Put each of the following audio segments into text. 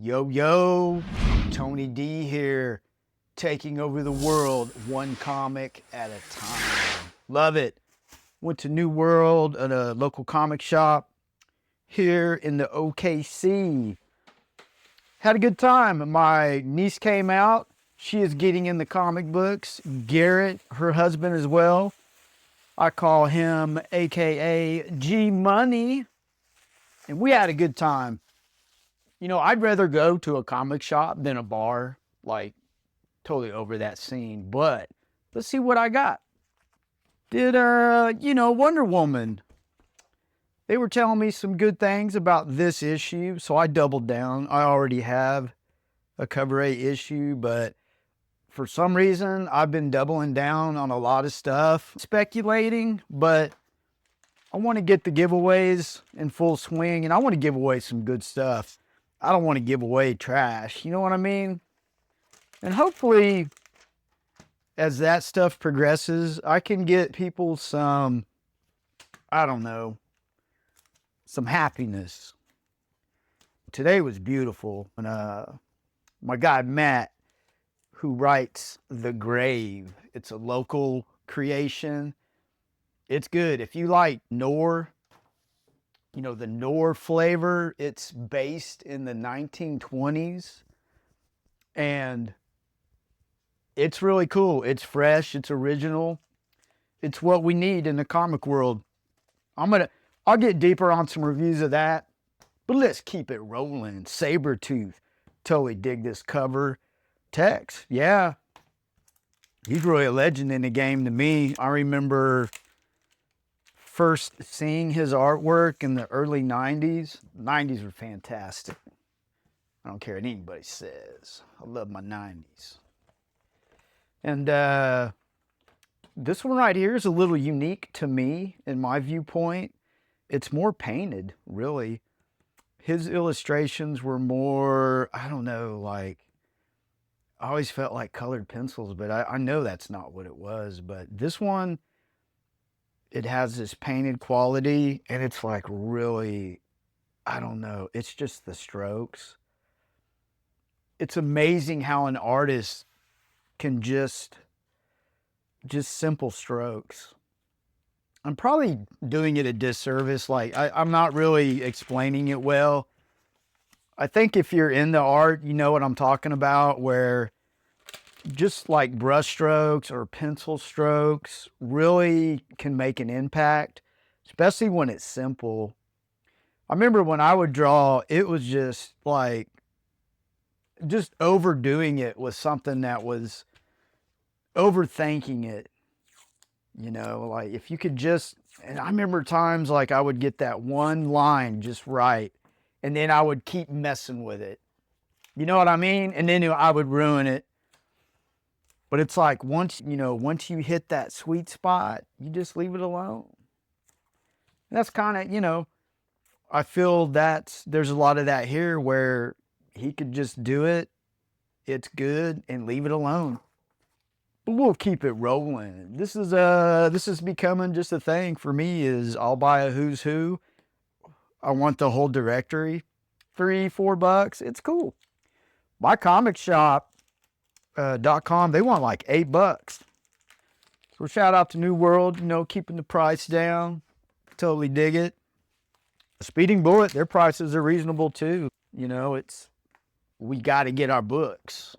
Yo, yo, Tony D here, taking over the world one comic at a time. Love it. Went to New World at a local comic shop here in the OKC. Had a good time. My niece came out. She is getting in the comic books. Garrett, her husband as well. I call him AKA G Money. And we had a good time. You know, I'd rather go to a comic shop than a bar. Like, totally over that scene. But let's see what I got. Did, Wonder Woman. They were telling me some good things about this issue, so I doubled down. I already have a cover A issue, but for some reason, I've been doubling down on a lot of stuff, speculating, but I want to get the giveaways in full swing, and I want to give away some good stuff. I don't want to give away trash, you know what I mean? And hopefully, as that stuff progresses, I can get people some, some happiness. Today was beautiful. And my guy Matt, who writes The Grave, it's a local creation. It's good. If you like Noir, you know, the Noir flavor, it's based in the 1920s. And it's really cool. It's fresh. It's original. It's what we need in the comic world. I'll get deeper on some reviews of that, but let's keep it rolling. Sabretooth. Totally dig this cover. Tex, yeah. He's really a legend in the game to me. I remember first seeing his artwork in the early 90s. The 90s were fantastic. I don't care what anybody says. I love my 90s. And this one right here is a little unique to me in my viewpoint. It's more painted, really. His illustrations were more, I always felt like colored pencils, but I know that's not what it was. But this one, it has this painted quality, and it's like really, it's just the strokes. It's amazing how an artist can just simple strokes. I'm probably doing it a disservice. Like, I'm not really explaining it well. I think if you're into art, you know what I'm talking about, where just like brush strokes or pencil strokes really can make an impact, especially when it's simple. I remember when I would draw, it was just like, just overdoing it was something that was overthinking it. You know, like if you could just, and I remember times like I would get that one line just right, and then I would keep messing with it. You know what I mean? And then I would ruin it. But it's like once you hit that sweet spot, you just leave it alone. And that's kind of, I feel there's a lot of that here where he could just do it. It's good and leave it alone. But we'll keep it rolling. This is becoming just a thing for me. Is I'll buy a who's who. I want the whole directory. $3-4. It's cool. My comic shop .com, they want like $8. So shout out to New World, keeping the price down. Totally dig it. Speeding Bullet, their prices are reasonable too. We got to get our books.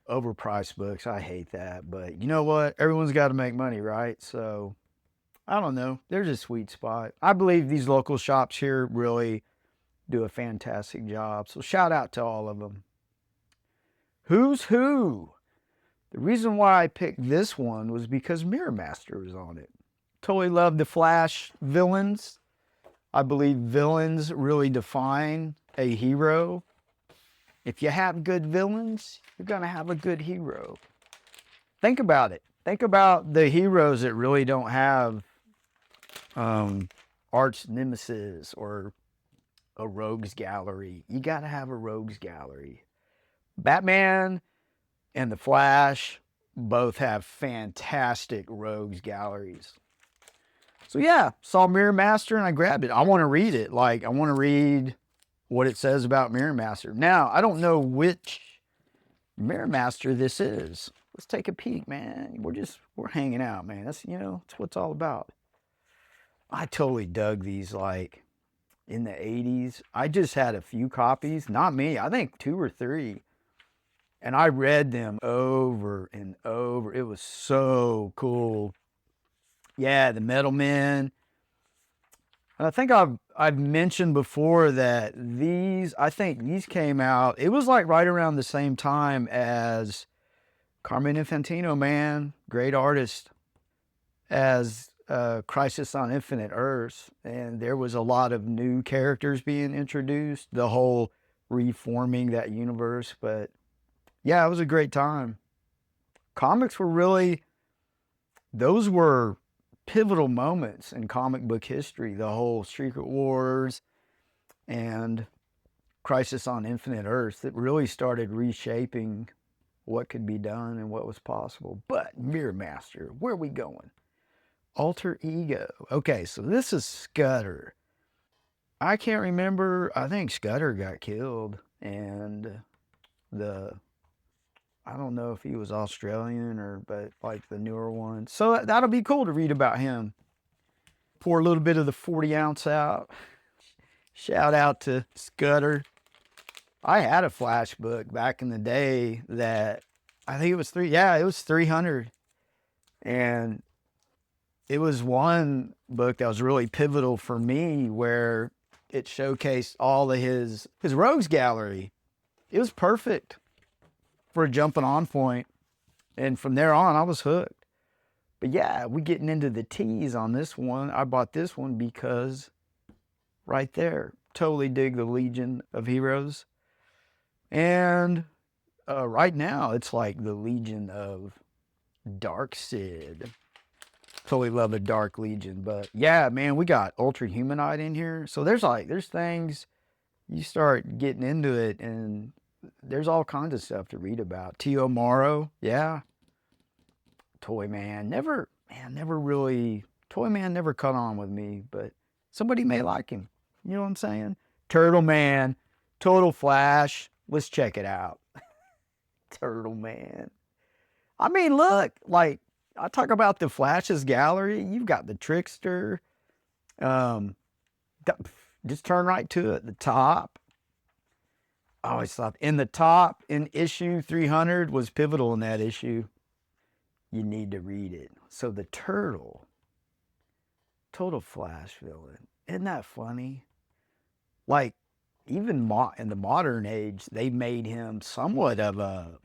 Overpriced books, I hate that. But you know what? Everyone's got to make money, right? So, I don't know. There's a sweet spot. I believe these local shops here really do a fantastic job. So, shout out to all of them. Who's Who? The reason why I picked this one was because Mirror Master was on it. Totally love the Flash villains. I believe villains really define a hero. If you have good villains, you're going to have a good hero. Think about it. Think about the heroes that really don't have arch nemesis or a rogues gallery. You got to have a rogues gallery. Batman and the Flash both have fantastic rogues galleries. So yeah, saw Mirror Master and I grabbed it. I want to read it. Like, I want to read what it says about Mirror Master. Now, I don't know which Mirror Master this is. Let's take a peek, man. We're hanging out, man. That's what it's all about. I totally dug these, like, in the 80s. I just had a few copies, not me, I think 2 or 3. And I read them over and over. It was so cool. Yeah, the Metal Men. I think I've mentioned before that I think these came out, it was like right around the same time as Carmen Infantino, man, great artist, as Crisis on Infinite Earths. And there was a lot of new characters being introduced, the whole reforming that universe. But yeah, it was a great time. Comics were really, those were pivotal moments in comic book history. The whole Secret Wars and Crisis on Infinite Earths that really started reshaping what could be done and what was possible. But Mirror Master, where are we going? Alter Ego. Okay, so this is Scudder. I can't remember. I think Scudder got killed, and I don't know if he was Australian but like the newer one. So that'll be cool to read about him. Pour a little bit of the 40 ounce out. Shout out to Scudder. I had a Flash book back in the day that I think it was it was 300. And it was one book that was really pivotal for me where it showcased all of his rogues gallery. It was perfect for a jumping on point. And from there on, I was hooked. But yeah, we getting into the teas on this one. I bought this one because right there, totally dig the Legion of Heroes. And right now, it's like the Legion of Dark Sid. Totally love the Dark Legion. But yeah, man, we got Ultra Humanite in here. So there's things, you start getting into it and there's all kinds of stuff to read about. T.O. Morrow, yeah. Toyman, never really, Toyman never caught on with me, but somebody may like him. You know what I'm saying? Turtle Man, Total Flash, let's check it out. Turtle Man. I mean, look, like, I talk about the Flash's gallery, you've got the Trickster. Just turn right to it, the top. I always thought in the top, in issue 300 was pivotal in that issue. You need to read it. So the Turtle, Total Flash villain. Isn't that funny? Like, even in the modern age, they made him somewhat of a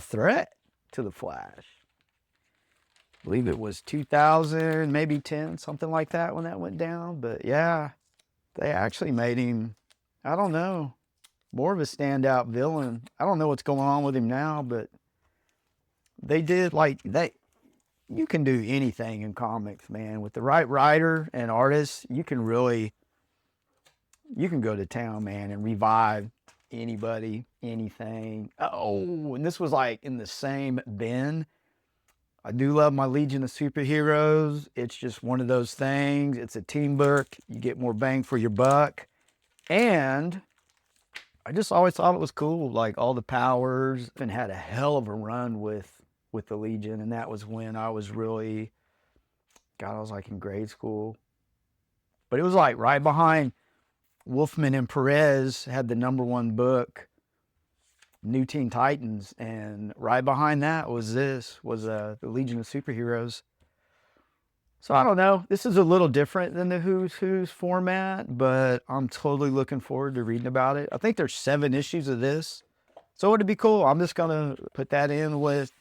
threat to the Flash. I believe it was 2000, maybe 10, something like that when that went down. But yeah, they actually made him, I don't know, more of a standout villain. I don't know what's going on with him now, but they did, like, you can do anything in comics, man. With the right writer and artist, you can go to town, man, and revive anybody, anything. Oh, and this was like in the same bin. I do love my Legion of Superheroes. It's just one of those things. It's a team book. You get more bang for your buck. And I just always thought it was cool, like all the powers, and had a hell of a run with the Legion. And that was when I was really, I was like in grade school. But it was like right behind Wolfman and Perez had the #1 book, New Teen Titans, and right behind that was the Legion of Superheroes. So I don't know, this is a little different than the Who's Who's format, but I'm totally looking forward to reading about it. I think there's 7 issues of this, so it'd be cool. I'm just gonna put that in with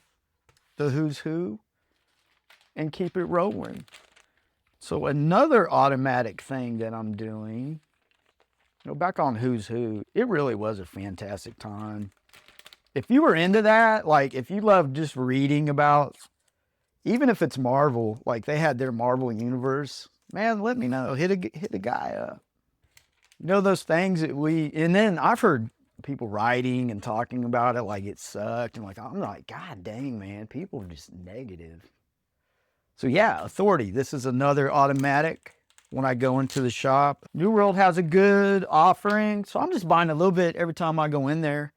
the Who's Who and keep it rolling. So another automatic thing that I'm doing, back on Who's Who, it really was a fantastic time. If you were into that, like if you love just reading about, even if it's Marvel, like they had their Marvel universe, man, let me know. Hit a guy up. Those things that and then I've heard people writing and talking about it like it sucked, and I'm like, God dang, man, people are just negative. So yeah, Authority. This is another automatic. when I go into the shop. New World has a good offering, so I'm just buying a little bit every time I go in there.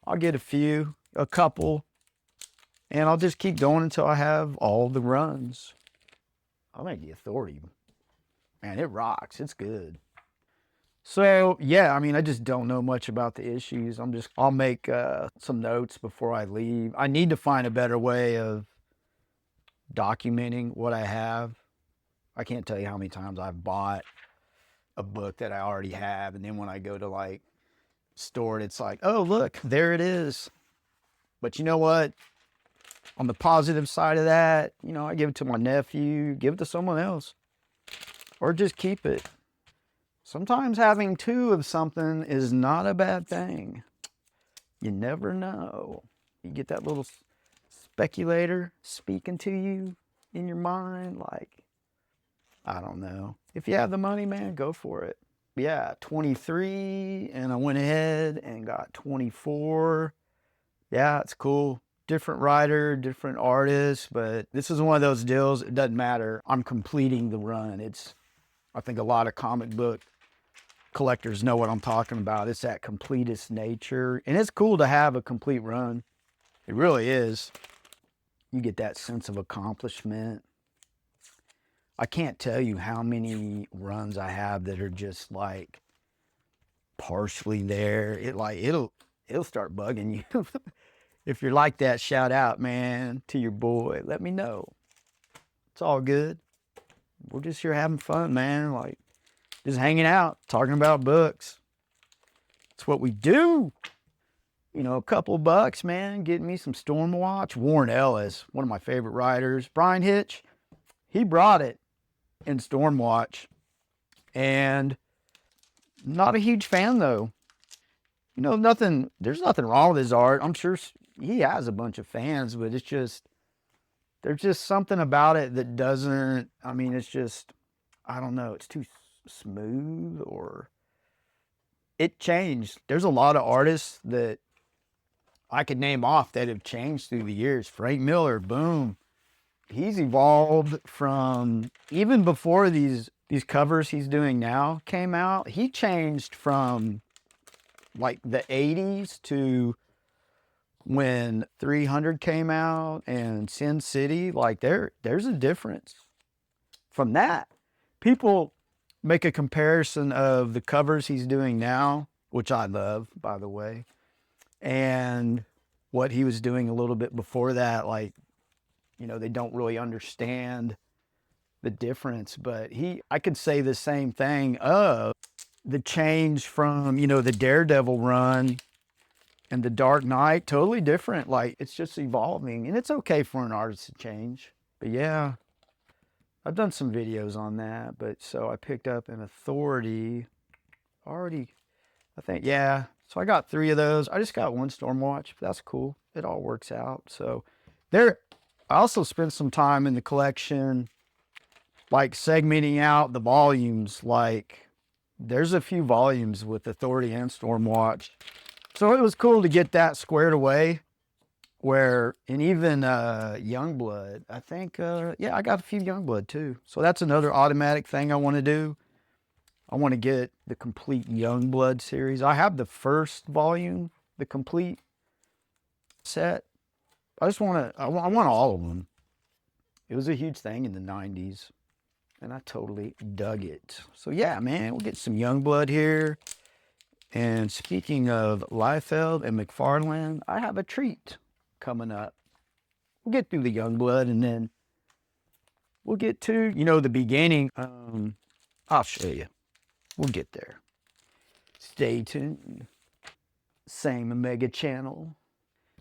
I'll get a couple, and I'll just keep going until I have all the runs. I think the Authority, man, it rocks. It's good. So, yeah, I mean, I just don't know much about the issues. I'll make some notes before I leave. I need to find a better way of documenting what I have. I can't tell you how many times I've bought a book that I already have, and then when I go to like store it, it's like, oh, look, there it is. But you know what? On the positive side of that, you know, I give it to my nephew, give it to someone else, or just keep it. Sometimes having two of something is not a bad thing. You never know. You get that little speculator speaking to you in your mind, like, I don't know. If you have the money, man, go for it. Yeah, 23, and I went ahead and got 24. Yeah, it's cool. Different writer, different artist, but this is one of those deals, it doesn't matter. I'm completing the run. I think a lot of comic book collectors know what I'm talking about. It's that completist nature, and it's cool to have a complete run. It really is. You get that sense of accomplishment. I can't tell you how many runs I have that are just like partially there. It'll start bugging you. If you're like that, shout out, man, to your boy. Let me know. It's all good. We're just here having fun, man. Like, just hanging out, talking about books. It's what we do. You know, a couple bucks, man, getting me some Stormwatch. Warren Ellis, one of my favorite writers. Bryan Hitch, he brought it in Stormwatch. And not a huge fan, though. You know, there's nothing wrong with his art. I'm sure he has a bunch of fans, but there's just something about it that doesn't, I mean, it's just, I don't know, it's too smooth, or it changed. There's a lot of artists that I could name off that have changed through the years. Frank Miller, boom. He's evolved from, even before these covers he's doing now came out, he changed from like the 80s to when 300 came out and Sin City. Like there's a difference from that. People make a comparison of the covers he's doing now, which I love, by the way, and what he was doing a little bit before that. Like, you know, they don't really understand the difference, but I could say the same thing of the change from, you know, the Daredevil run and the Dark Knight, totally different. Like, it's just evolving, and it's okay for an artist to change. But yeah, I've done some videos on that. But so I picked up an Authority already, I think. Yeah, so I got 3 of those. I just got 1 Stormwatch. That's cool. It all works out. So I also spent some time in the collection, like segmenting out the volumes. Like, there's a few volumes with Authority and Stormwatch. So it was cool to get that squared away. And even Youngblood, I think, yeah, I got a few Youngblood too. So that's another automatic thing I want to do. I want to get the complete Youngblood series. I have the first volume, the complete set. I want all of them. It was a huge thing in the 90s, and I totally dug it. So yeah, man, we'll get some Youngblood here. And speaking of Liefeld and McFarlane, I have a treat coming up. We'll get through the Youngblood, and then we'll get to, you know, the beginning. I'll show you. We'll get there. Stay tuned. Same mega channel,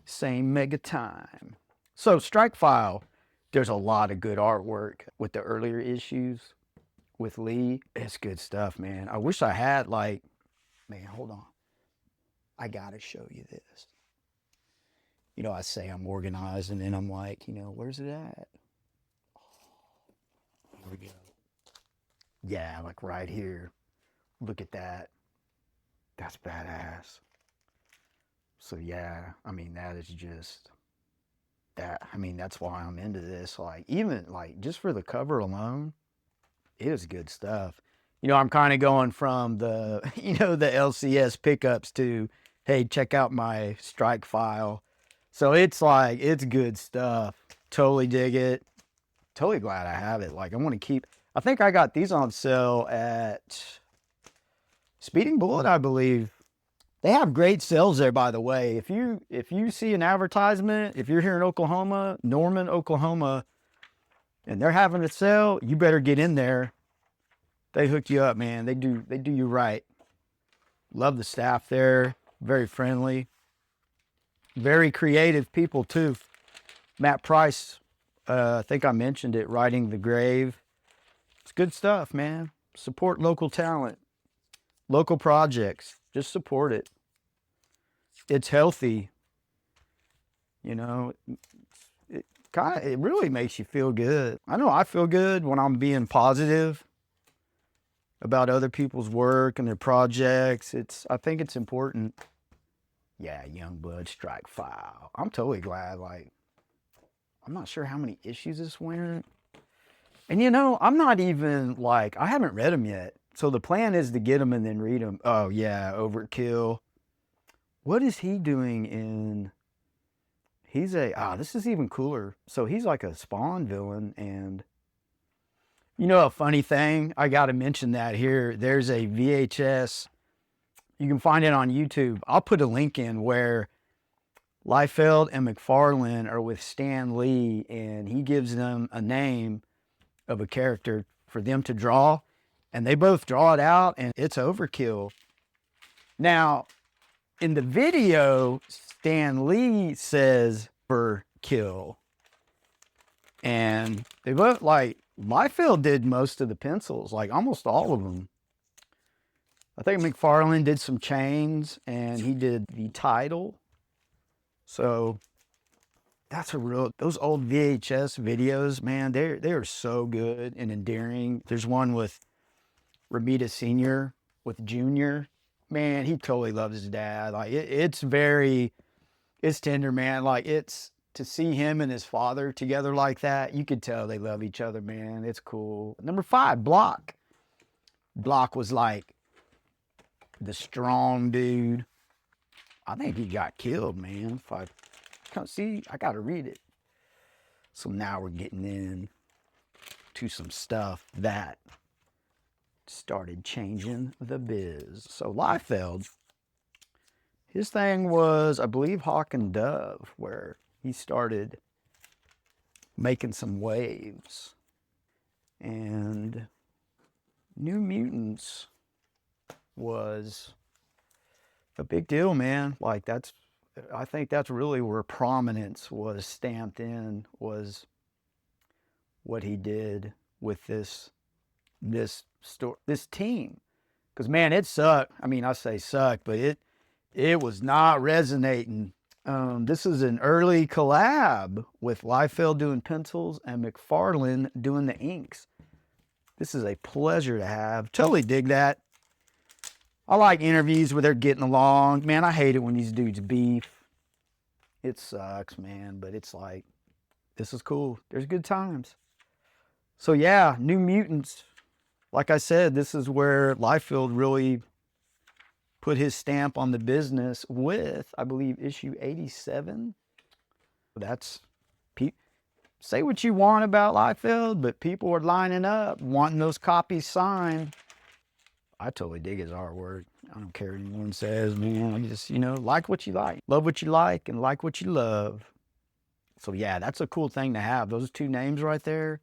same mega time. So Strikefile, there's a lot of good artwork with the earlier issues with Lee. It's good stuff, man. I wish I had, like, man, hold on. I gotta show you this. You know, I say I'm organized, and then I'm like, you know, where's it at? Oh, here we go. Yeah, like right here. Look at that. That's badass. So yeah, I mean, that is just that. I mean, that's why I'm into this. Like, even like just for the cover alone, it was good stuff. You know, I'm kind of going from the, you know, the LCS pickups to, hey, check out my strike file. So it's like, it's good stuff. Totally dig it. Totally glad I have it. Like, I want to keep, I think I got these on sale at Speeding Bullet, I believe. They have great sales there, by the way. If you see an advertisement, if you're here in Oklahoma, Norman, Oklahoma, and they're having a sale, you better get in there. They hook you up, man. They do you right. Love the staff there. Very friendly. Very creative people too. Matt Price, I think I mentioned it, Writing the Grave. It's good stuff, man. Support local talent, local projects. Just support it. It's healthy. You know, it really makes you feel good. I know I feel good when I'm being positive about other people's work and their projects. I think it's important. Yeah, Youngblood Strikefile. I'm totally glad. Like, I'm not sure how many issues this went. And you know, I'm not even like, I haven't read them yet. So the plan is to get them and then read them. Oh yeah, Overkill. What is he doing in? He's this is even cooler. So he's like a Spawn villain. And you know, a funny thing, I got to mention that here. There's a VHS. You can find it on YouTube. I'll put a link in where Liefeld and McFarlane are with Stan Lee, and he gives them a name of a character for them to draw, and they both draw it out, and it's Overkill. Now, in the video, Stan Lee says Overkill, and they both, like, Liefeld did most of the pencils, like almost all of them. I think McFarlane did some chains, and he did the title. So that's those old VHS videos, man, they are so good and endearing. There's one with Ramita Sr. with Junior. Man, he totally loves his dad. Like, it's tender, man. Like, to see him and his father together like that, you could tell they love each other, man. It's cool. Number 5, Block. Block was like the strong dude. I think he got killed, man. If I can't see, I gotta read it. So now we're getting in to some stuff that started changing the biz. So Liefeld, his thing was, I believe, Hawk and Dove, where he started making some waves. And New Mutants was a big deal, man. Like, I think that's really where prominence was stamped in, was what he did with this team. Because, man, it sucked. I mean, I say sucked, but it was not resonating. This is an early collab with Liefeld doing pencils and McFarlane doing the inks. This is a pleasure to have. Totally dig that. I like interviews where they're getting along. Man, I hate it when these dudes beef. It sucks, man, but it's like, this is cool. There's good times. So yeah, New Mutants. Like I said, this is where Liefeld really put his stamp on the business with, I believe, issue 87. Say what you want about Liefeld, but people are lining up, wanting those copies signed. I totally dig his artwork. I don't care what anyone says, man. I just, like what you like. Love what you like and like what you love. So yeah, that's a cool thing to have. Those 2 names right there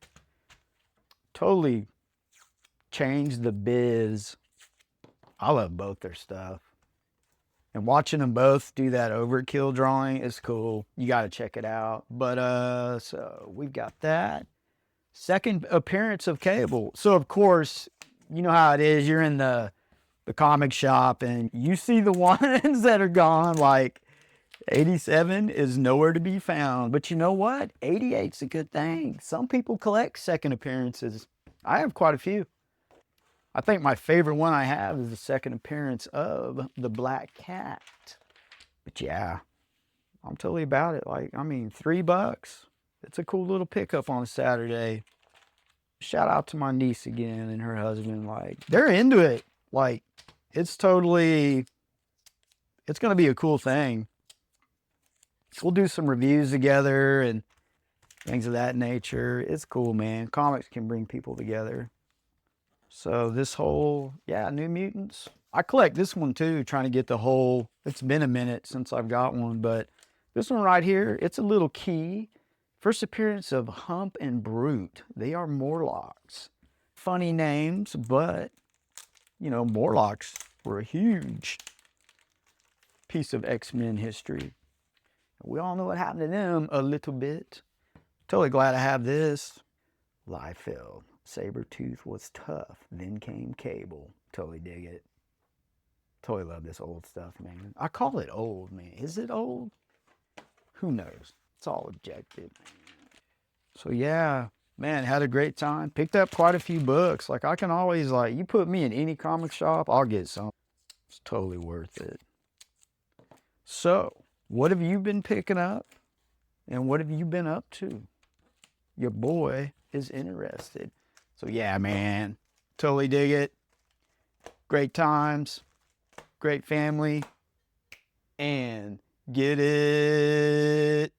totally changed the biz. I love both their stuff. And watching them both do that Overkill drawing is cool. You got to check it out. But, so we've got that. Second appearance of Cable. So, of course, you know how it is. You're in the comic shop and you see the ones that are gone. Like, 87 is nowhere to be found. But you know what? 88's a good thing. Some people collect second appearances. I have quite a few. I think my favorite one I have is the second appearance of the Black Cat. But yeah, I'm totally about it. Like, I mean, $3. It's a cool little pickup on a Saturday. Shout out to my niece again and her husband. Like, they're into it. Like, it's totally, it's going to be a cool thing. We'll do some reviews together and things of that nature. It's cool, man. Comics can bring people together. So this whole, yeah, New Mutants. I collect this one too, trying to get the whole, it's been a minute since I've got one, but this one right here, it's a little key. First appearance of Hump and Brute. They are Morlocks. Funny names, but, you know, Morlocks were a huge piece of X-Men history. We all know what happened to them a little bit. Totally glad I have this. Liefeld. Sabretooth was tough. Then came Cable. Totally dig it. Totally love this old stuff, man. I call it old, man. Is it old? Who knows? It's all objective. So yeah, man, had a great time. Picked up quite a few books. Like, I can always, like, you put me in any comic shop, I'll get some. It's totally worth it. So, what have you been picking up? And what have you been up to? Your boy is interested. So yeah, man, totally dig it. Great times, great family, and get it.